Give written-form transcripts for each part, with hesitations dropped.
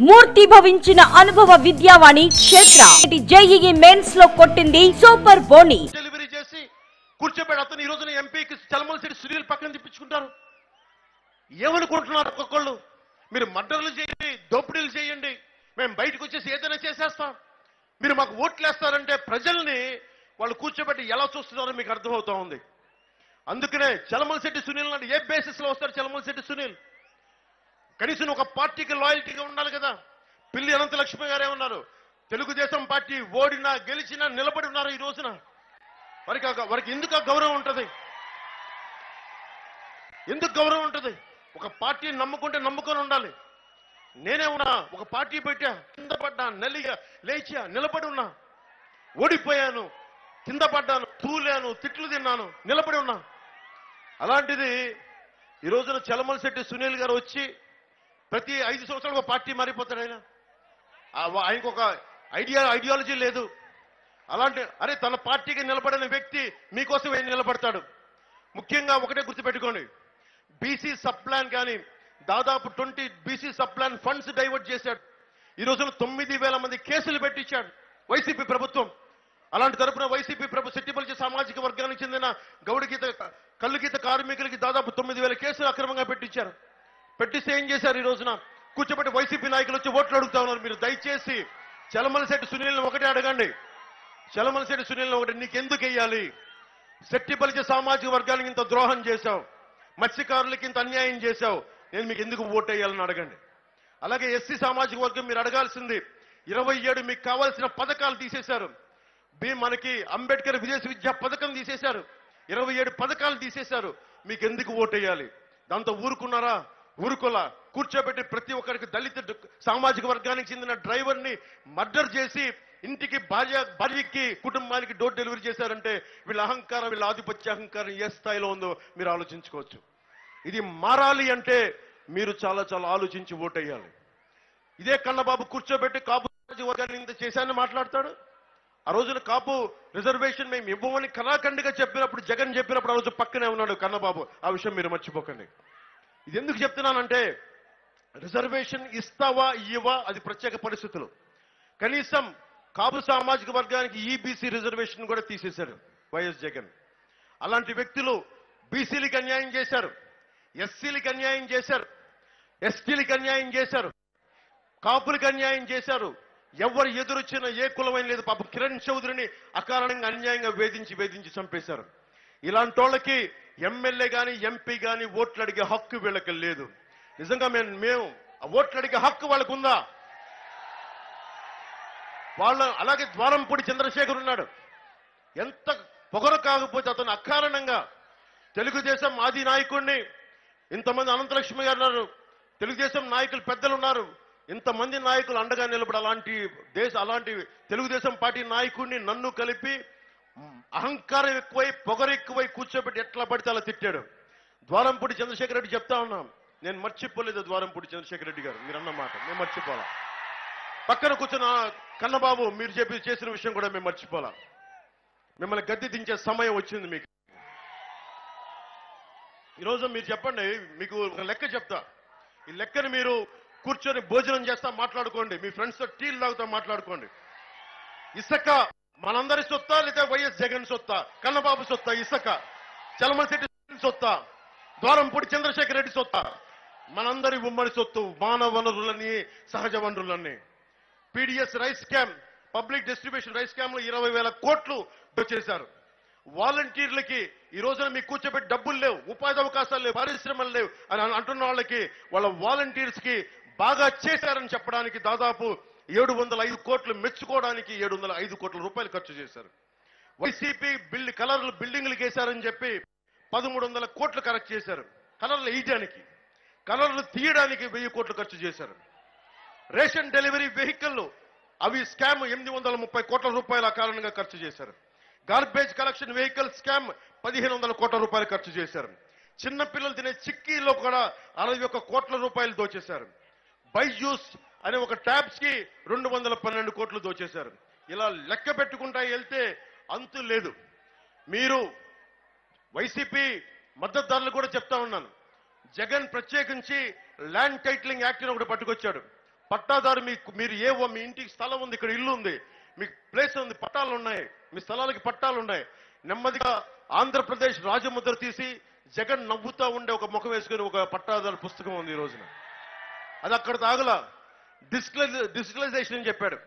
మూర్తి భవించిన అనుభవ విద్యావాణి క్షేత్ర JEE mains లో కొట్టింది సూపర్ బోని. డెలివరీ చేసి కూర్చోబెట్టి అతను ఈ రోజున ఎంపీకి చలమలసిరి సునీల్ పక్కన తిప్పించుకుంటారు. ఏమనుకుంటున్నారు ఒక్కొక్కళ్ళు? మీరు మర్డర్లు చేయండి, దోపిడీలు చేయండి, మేము బయటకు వచ్చేసి ఏదైనా చేసేస్తాం, మీరు మాకు ఓట్లు వేస్తారంటే ప్రజల్ని వాళ్ళు కూర్చోబెట్టి ఎలా చూస్తున్నారో మీకు అర్థమవుతా ఉంది. అందుకనే చలమలశెట్టి సునీల్ అంటే ఏ బేసిస్ లో వస్తారు? చలమలశెట్టి సునీల్ కనీసం ఒక పార్టీకి లాయల్టీగా ఉండాలి కదా. పిల్లి అనంతలక్ష్మి గారే ఉన్నారు, తెలుగుదేశం పార్టీ ఓడినా గెలిచినా నిలబడి ఉన్నారు. ఈ రోజున వారికి ఎందుకు గౌరవం ఉంటుంది? ఎందుకు గౌరవం ఉంటుంది? ఒక పార్టీని నమ్ముకుంటే నమ్ముకొని ఉండాలి. నేనే ఉన్నా, ఒక పార్టీ పెట్టా, కింద పడ్డా, నల్లిగా లేచా, నిలబడి ఉన్నా. ఓడిపోయాను, కింద పడ్డాను, తూలాను, తిట్లు తిన్నాను, నిలబడి ఉన్నా. అలాంటిది ఈ రోజున చలమలశెట్టి సునీల్ గారు వచ్చి ప్రతి 5 సంవత్సరాలు ఒక పార్టీ మారిపోతాడు. ఆయనకు ఒక ఐడియాలజీ లేదు. అలాంటి తన పార్టీకి నిలబడిన వ్యక్తి మీకోసం ఏం నిలబడతాడు? ముఖ్యంగా ఒకటే గుర్తుపెట్టుకోండి, బీసీ సబ్ ప్లాన్ కానీ దాదాపు 20 BC sub plan funds divert చేశాడు. ఈ రోజున 9,000 మంది కేసులు పెట్టించాడు వైసీపీ ప్రభుత్వం. అలాంటి తరపున వైసీపీ సెట్టిపల్లి సామాజిక వర్గానికి చెందిన కల్లు గీత కార్మికులకి దాదాపు 9,000 కేసులు అక్రమంగా పెట్టించారు. పెట్టిస్తే ఏం చేశారు? ఈ రోజున కూర్చోబెట్టి వైసీపీ నాయకులు వచ్చి ఓట్లు అడుగుతా ఉన్నారు. మీరు దయచేసి చలమలశెట్టి సునీల్ని ఒకటే అడగండి, చలమలశెట్టి సునీల్ని ఒకటి, నీకెందుకు వెయ్యాలి? సెట్టిపల్లి సామాజిక వర్గానికి ఇంత ద్రోహం చేశావు, మత్స్యకారులకి ఇంత అన్యాయం చేశావు, నేను మీకు ఎందుకు ఓటు వేయాలని అడగండి. అలాగే ఎస్సీ సామాజిక వర్గం మీరు అడగాల్సింది, 27 మీకు కావాల్సిన పథకాలు తీసేశారు. మనకి అంబేద్కర్ విదేశీ విద్యా పథకం తీసేశారు, 27 పథకాలు తీసేశారు. మీకు ఎందుకు ఓటు వేయాలి? దాంతో ఊరుకున్నారా? ఊరుకోలా. కూర్చోబెట్టి ప్రతి ఒక్కరికి దళిత సామాజిక వర్గానికి చెందిన డ్రైవర్ని మర్డర్ చేసి ఇంటికి భార్యకి కుటుంబానికి డోర్ డెలివరీ చేశారంటే వీళ్ళ అహంకారం, వీళ్ళ ఆధిపత్య అహంకారం ఏ స్థాయిలో ఉందో మీరు ఆలోచించుకోవచ్చు. ఇది మారాలి అంటే మీరు చాలా చాలా ఆలోచించి ఓటేయాలి. ఇదే కన్నబాబు కూర్చోబెట్టి కాపు వర్గాన్ని ఇంత చేశానని మాట్లాడతాడు. ఆ రోజున కాపు రిజర్వేషన్ మేము ఇవ్వమని కళాఖండిగా చెప్పినప్పుడు, జగన్ చెప్పినప్పుడు ఆ రోజు పక్కనే ఉన్నాడు కన్నబాబు. ఆ విషయం మీరు మర్చిపోకండి. ఇది ఎందుకు చెప్తున్నానంటే, రిజర్వేషన్ ఇస్తావా ఇవ్వవా అది ప్రత్యేక పరిస్థితులు. కనీసం కాపు సామాజిక వర్గానికి ఈబీసీ రిజర్వేషన్ కూడా తీసేశారు వైఎస్ జగన్. అలాంటి వ్యక్తులు బీసీలకు అన్యాయం చేశారు, ఎస్సీలకు అన్యాయం చేశారు, ఎస్టీలకు అన్యాయం చేశారు, కాపులకు అన్యాయం చేశారు. ఎవరు ఎదురొచ్చినా ఏ కులమైన లేదు. పాపం కిరణ్ చౌదరిని అకారణంగా అన్యాయంగా వేధించి చంపేశారు. ఇలాంటి వాళ్ళకి ఎమ్మెల్యే కానీ ఎంపీ కానీ ఓట్లు అడిగే హక్కు వీళ్ళకి లేదు. నిజంగా మేము ఓట్లు అడిగే హక్కు వాళ్ళకు ఉందా? అలాగే ద్వారంపూడి చంద్రశేఖర్ ఉన్నాడు. ఎంత పొగరు కాకపోతే అతను అకారణంగా తెలుగుదేశం ఆది నాయకుడిని, ఇంతమంది అనంతలక్ష్మి గారు ఉన్నారు, తెలుగుదేశం నాయకులు పెద్దలు ఉన్నారు, ఇంతమంది నాయకులు అండగా నిలబడి అలాంటి తెలుగుదేశం పార్టీ నాయకుడిని నన్ను కలిపి అహంకారం ఎక్కువై పొగరు ఎక్కువై కూర్చోబెట్టి ఎట్లా పడితే అలా తిట్టాడు. ద్వారంపూడి చంద్రశేఖర్ రెడ్డి చెప్తా ఉన్నాం, నేను మర్చిపోలేదు ద్వారంపూడి చంద్రశేఖర్ రెడ్డి గారు మీరు అన్నమాట, మేము మర్చిపోలా. పక్కన కూర్చున్న కన్నబాబు మీరు చేసిన విషయం కూడా మేము మర్చిపోలా. మిమ్మల్ని గద్దె దించే సమయం వచ్చింది మీకు. ఈరోజు మీరు చెప్పండి, మీకు ఒక లెక్క చెప్తా. ఈ లెక్కని మీరు కూర్చొని భోజనం చేస్తా మాట్లాడుకోండి, మీ ఫ్రెండ్స్తో టీలు తాగుతా మాట్లాడుకోండి. ఇసుక మనందరి సొత్తా లేదా వైఎస్ జగన్ సొత్తా? కన్నబాబు సొత్తా ఇసుక? చలమలశెట్టి సొత్తా? ద్వారంపూడి చంద్రశేఖర్ రెడ్డి సొత్తా? మనందరి ఉమ్మడి సొత్తు, మానవ వనరులన్నీ, సహజ వనరులన్నీ. PDS rice scam, public distribution rice scam లో 20,000 కోట్లు దోచేశారు. వాలంటీర్లకి ఈ రోజున మీకు కూర్చోబెట్టి డబ్బులు లేవు, ఉపాధి అవకాశాలు లేవు, పరిశ్రమలు లేవు అని అంటున్న వాళ్ళకి, వాళ్ళ వాలంటీర్స్ కి బాగా చేశారని చెప్పడానికి దాదాపు 705 కోట్లు, మెచ్చుకోవడానికి 705 కోట్ల రూపాయలు ఖర్చు చేశారు. వైసీపీ కలర్లు బిల్డింగ్లు వేశారని చెప్పి 1,300 కోట్లు కరెక్ట్ చేశారు. కలర్లు వేయడానికి, కలర్లు తీయడానికి 1000 కోట్లు ఖర్చు చేశారు. రేషన్ డెలివరీ వెహికల్ అవి స్కామ్ 830 కోట్ల రూపాయల కారణంగా ఖర్చు చేశారు. గార్బేజ్ కలెక్షన్ వెహికల్ స్కామ్ 1,500 కోట్ల రూపాయలు ఖర్చు చేశారు. చిన్నపిల్లలు తినే చిక్కీలో కూడా 61 కోట్ల రూపాయలు దోచేశారు. బైజూస్ అనే ఒక ట్యాబ్స్ కి 212 కోట్లు దోచేశారు. ఇలా లెక్క పెట్టుకుంటా వెళ్తే అంతు లేదు. మీరు వైసీపీ మద్దతుదారులు కూడా చెప్తా ఉన్నాను, జగన్ ప్రత్యేకించి ల్యాండ్ టైటిలింగ్ యాక్ట్ ని ఒకటి పట్టుకొచ్చాడు. పట్టాదారు మీరు మీ ఇంటికి స్థలం ఉంది, ఇక్కడ ఇల్లు ఉంది, మీకు ప్లేస్ ఉంది, పట్టాలు ఉన్నాయి, మీ స్థలాలకి పట్టాలు ఉన్నాయి. నెమ్మదిగా ఆంధ్రప్రదేశ్ రాజముద్ర తీసి జగన్ నవ్వుతా ఉండే ఒక ముఖం వేసుకుని ఒక పట్టాదారు పుస్తకం ఉంది ఈ రోజున. అది అక్కడ తాగల. డిజిటలైజేషన్ అని చెప్పాడు.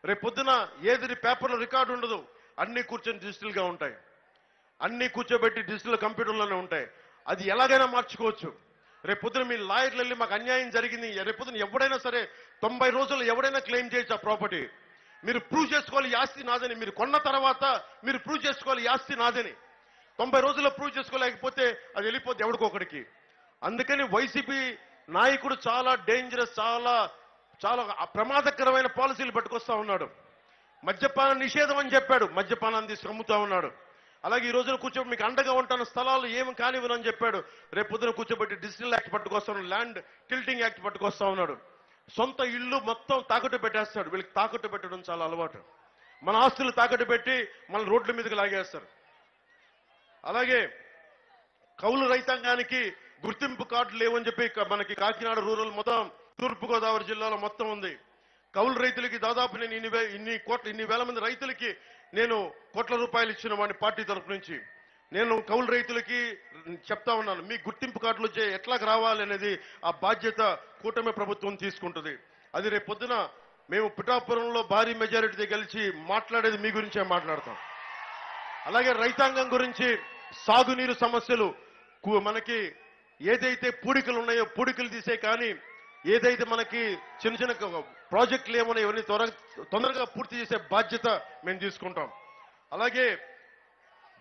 రేపు పొద్దున ఏది పేపర్లో రికార్డు ఉండదు, అన్ని కూర్చొని డిజిటల్ గా ఉంటాయి, అన్ని కూర్చోబెట్టి డిజిటల్ కంప్యూటర్లోనే ఉంటాయి. అది ఎలాగైనా మార్చుకోవచ్చు. రేపు పొద్దున మీ లాయర్లు వెళ్ళి మాకు అన్యాయం జరిగింది, రేపు పొద్దున ఎవడైనా సరే 90 రోజుల్లో ఎవడైనా క్లెయిమ్ చేయొచ్చు ఆ ప్రాపర్టీ. మీరు ప్రూవ్ చేసుకోవాలి ఈ ఆస్తి నాదని. మీరు కొన్న తర్వాత మీరు ప్రూవ్ చేసుకోవాలి ఈ ఆస్తి నాదని. 90 రోజుల్లో ప్రూవ్ చేసుకోలేకపోతే అది వెళ్ళిపోద్ది ఎవడికొకడికి. అందుకని వైసీపీ నాయకుడు చాలా డేంజరస్, చాలా చాలా ప్రమాదకరమైన పాలసీలు పట్టుకొస్తా ఉన్నాడు. మద్యపాన నిషేధం అని చెప్పాడు, మద్యపానాన్ని తీసుకు అమ్ముతా ఉన్నాడు. అలాగే ఈ రోజున కూర్చోబెట్టి మీకు అండగా ఉంటాను, స్థలాలు ఏమి కానివ్వనని చెప్పాడు. రేపు పొద్దున కూర్చోబెట్టి డిజిటల్ యాక్ట్ పట్టుకొస్తా ఉన్నాడు, ల్యాండ్ టిల్టింగ్ యాక్ట్ పట్టుకొస్తా ఉన్నాడు. సొంత ఇల్లు మొత్తం తాకట్టు పెట్టేస్తాడు. వీళ్ళకి తాకట్టు పెట్టడం చాలా అలవాటు. మన ఆస్తులు తాకట్టు పెట్టి మన రోడ్ల మీదకి లాగేస్తారు. అలాగే కౌలు రైతాంగానికి గుర్తింపు కార్డులు లేవని చెప్పి మనకి కాకినాడ రూరల్ మొత్తం తూర్పుగోదావరి జిల్లాలో మొత్తం ఉంది. కౌలు రైతులకి దాదాపు నేను ఇన్ని వేల మంది రైతులకి నేను కోట్ల రూపాయలు ఇచ్చిన వాడిని పార్టీ తరఫు నుంచి. నేను కౌలు రైతులకి చెప్తా ఉన్నాను, మీ గుర్తింపు కార్డులు ఎట్లాగ రావాలి అనేది ఆ బాధ్యత కూటమి ప్రభుత్వం తీసుకుంటుంది. అది రేపు పొద్దున మేము పిఠాపురంలో భారీ మెజారిటీతో గెలిచి మాట్లాడేది మీ గురించే మాట్లాడతాం. అలాగే రైతాంగం గురించి సాగునీరు సమస్యలు మనకి ఏదైతే పూడికలు ఉన్నాయో పూడికలు తీసే, కానీ ఏదైతే మనకి చిన్న చిన్న ప్రాజెక్టులు ఏమన్నాయో ఇవన్నీ తొందరగా పూర్తి చేసే బాధ్యత మేము తీసుకుంటాం. అలాగే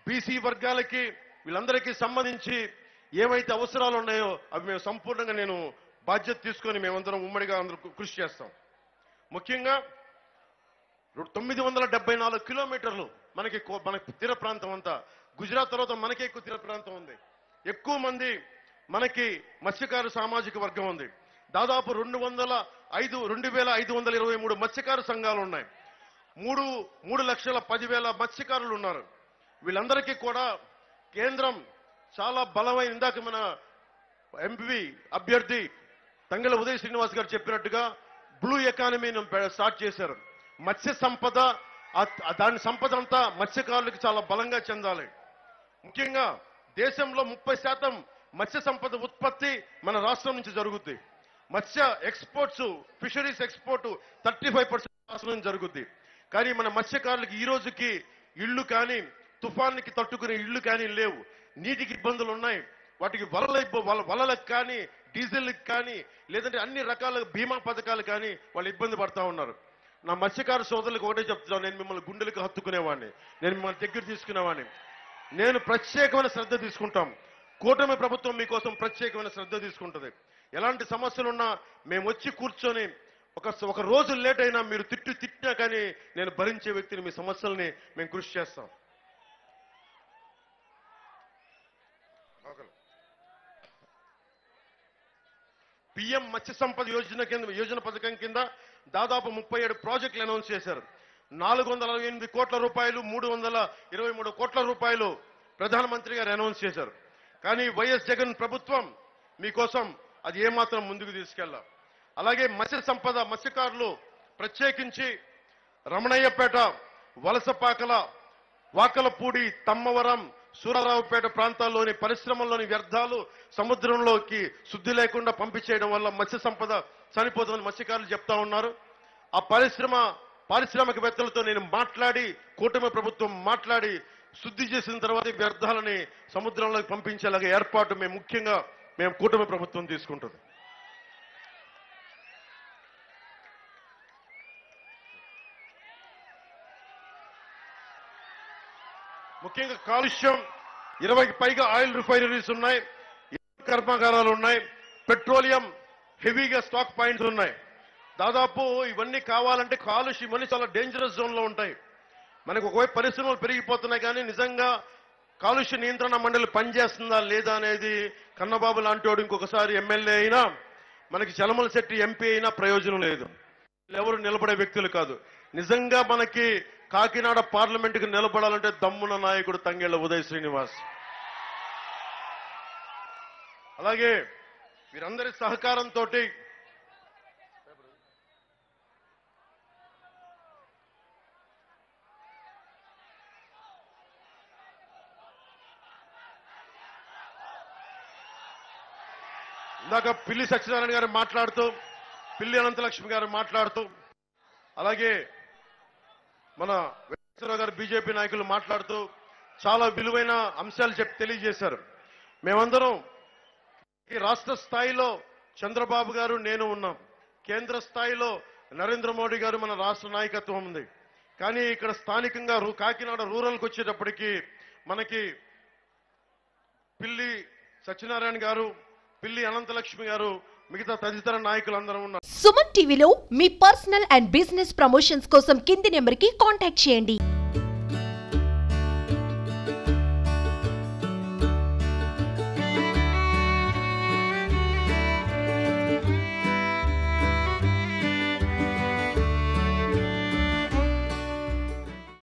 బీసీ వర్గాలకి వీళ్ళందరికీ సంబంధించి ఏవైతే అవసరాలు ఉన్నాయో అవి మేము సంపూర్ణంగా నేను బాధ్యత తీసుకొని మేమందరం ఉమ్మడిగా అందరూ కృషి చేస్తాం. ముఖ్యంగా 974 కిలోమీటర్లు మనకి తీర ప్రాంతం అంతా. గుజరాత్ తర్వాత మనకే ఎక్కువ తీర ప్రాంతం ఉంది. ఎక్కువ మంది మనకి మత్స్యకారు సామాజిక వర్గం ఉంది. దాదాపు 2,523 మత్స్యకారు సంఘాలు ఉన్నాయి. 3,10,000 మత్స్యకారులు ఉన్నారు. వీళ్ళందరికీ కూడా కేంద్రం చాలా బలమైన, ఇందాక మన ఎంపీ అభ్యర్థి తంగెళ్ల ఉదయ్ శ్రీనివాస్ గారు చెప్పినట్టుగా బ్లూ ఎకానమీని స్టార్ట్ చేశారు. మత్స్య సంపద, దాని సంపద అంతా మత్స్యకారులకు చాలా బలంగా చెందాలి. ముఖ్యంగా దేశంలో 30% మత్స్య సంపద ఉత్పత్తి మన రాష్ట్రం నుంచి జరుగుద్ది. మత్స్య ఎక్స్పోర్ట్స్, ఫిషరీస్ ఎక్స్పోర్ట్ 35% రాష్ట్రం నుంచి జరుగుద్ది. కానీ మన మత్స్యకారులకి ఈ రోజుకి ఇళ్లు కానీ, తుఫాన్కి తట్టుకునే ఇళ్లు కానీ లేవు. నీటికి ఇబ్బందులు ఉన్నాయి. వాటికి వలలకు కానీ, డీజిల్కి కానీ, లేదంటే అన్ని రకాల బీమా పథకాలు కానీ వాళ్ళు ఇబ్బంది పడతా ఉన్నారు. నా మత్స్యకారు సోదరులకు ఒకటే చెప్తున్నాను, నేను మిమ్మల్ని గుండెలకు హత్తుకునేవాడిని, నేను మిమ్మల్ని దగ్గర తీసుకునేవాడిని. నేను ప్రత్యేకమైన శ్రద్ధ తీసుకుంటాం. కూటమి ప్రభుత్వం మీకోసం ప్రత్యేకమైన శ్రద్ధ తీసుకుంటుంది. ఎలాంటి సమస్యలున్నా మేము వచ్చి కూర్చొని ఒక రోజు లేట్ అయినా మీరు తిట్టినా కానీ నేను భరించే వ్యక్తిని, మీ సమస్యల్ని మేము కృషి చేస్తాం. పిఎం మత్స్య సంపద యోజన పథకం కింద దాదాపు 37 ప్రాజెక్టులు అనౌన్స్ చేశారు. 448 కోట్ల రూపాయలు, 323 కోట్ల రూపాయలు ప్రధానమంత్రి గారు అనౌన్స్ చేశారు. కానీ వైఎస్ జగన్ ప్రభుత్వం మీకోసం అది ఏమాత్రం ముందుకు తీసుకెళ్ళ. అలాగే మత్స్య సంపద, మత్స్యకారులు ప్రత్యేకించి రమణయ్యపేట, వలసపాకల, వాకలపూడి, తమ్మవరం, సూరారావుపేట ప్రాంతాల్లోని పరిశ్రమల్లోని వ్యర్థాలు సముద్రంలోకి శుద్ధి లేకుండా పంపించేయడం వల్ల మత్స్య సంపద చనిపోతుందని మత్స్యకారులు చెప్తా ఉన్నారు. ఆ పారిశ్రామికవేత్తలతో నేను మాట్లాడి, కూటమి ప్రభుత్వం మాట్లాడి శుద్ధి చేసిన తర్వాత వ్యర్థాలని సముద్రంలోకి పంపించేలాగా ఏర్పాటు మేము కూటమి ప్రభుత్వం తీసుకుంటుంది. ముఖ్యంగా కాలుష్యం, 20కి పైగా ఆయిల్ రిఫైనరీస్ ఉన్నాయి, కర్మాగారాలు ఉన్నాయి, పెట్రోలియం హెవీగా స్టాక్ పాయింట్స్ ఉన్నాయి. దాదాపు ఇవన్నీ కావాలంటే కాలుష్యం, ఇవన్నీ చాలా డేంజరస్ జోన్ లో ఉంటాయి. మనకు ఒకవైపు పరిశ్రమలు పెరిగిపోతున్నాయి, కానీ నిజంగా కాలుష్య నియంత్రణ మండలి పనిచేస్తుందా లేదా అనేది కన్నబాబు లాంటి వాడు ఇంకొకసారి ఎమ్మెల్యే అయినా, మనకి చలమల శెట్టి ఎంపీ అయినా ప్రయోజనం లేదు. ఎవరు నిలబడే వ్యక్తులు కాదు. నిజంగా మనకి కాకినాడ పార్లమెంటుకు నిలబడాలంటే దమ్మున నాయకుడు తంగెళ్ల ఉదయ్ శ్రీనివాస్. అలాగే వీరందరి సహకారంతో ఇందాక పిల్లి సత్యనారాయణ గారు మాట్లాడుతూ, పిల్లి అనంతలక్ష్మి గారు మాట్లాడుతూ, అలాగే మన వెంకటేశ్వరరావు గారు బీజేపీ నాయకులు మాట్లాడుతూ చాలా విలువైన అంశాలు తెలియజేశారు. మేమందరం ఈ రాష్ట్ర స్థాయిలో చంద్రబాబు గారు నేను ఉన్నాం, కేంద్ర స్థాయిలో నరేంద్ర మోడీ గారు మన రాష్ట్ర నాయకత్వం ఉంది. కానీ ఇక్కడ స్థానికంగా కాకినాడ రూరల్కి వచ్చేటప్పటికి మనకి పిల్లి సత్యనారాయణ గారు, పిల్లి అనంతలక్ష్మి గారు, మిగతా తదితర నాయకులందరూ ఉన్నారు. సుమన్ టీవీలో మీ పర్సనల్ అండ్ బిజినెస్ ప్రమోషన్స్ కోసం కింది నెంబర్కి కాంటాక్ట్ చేయండి.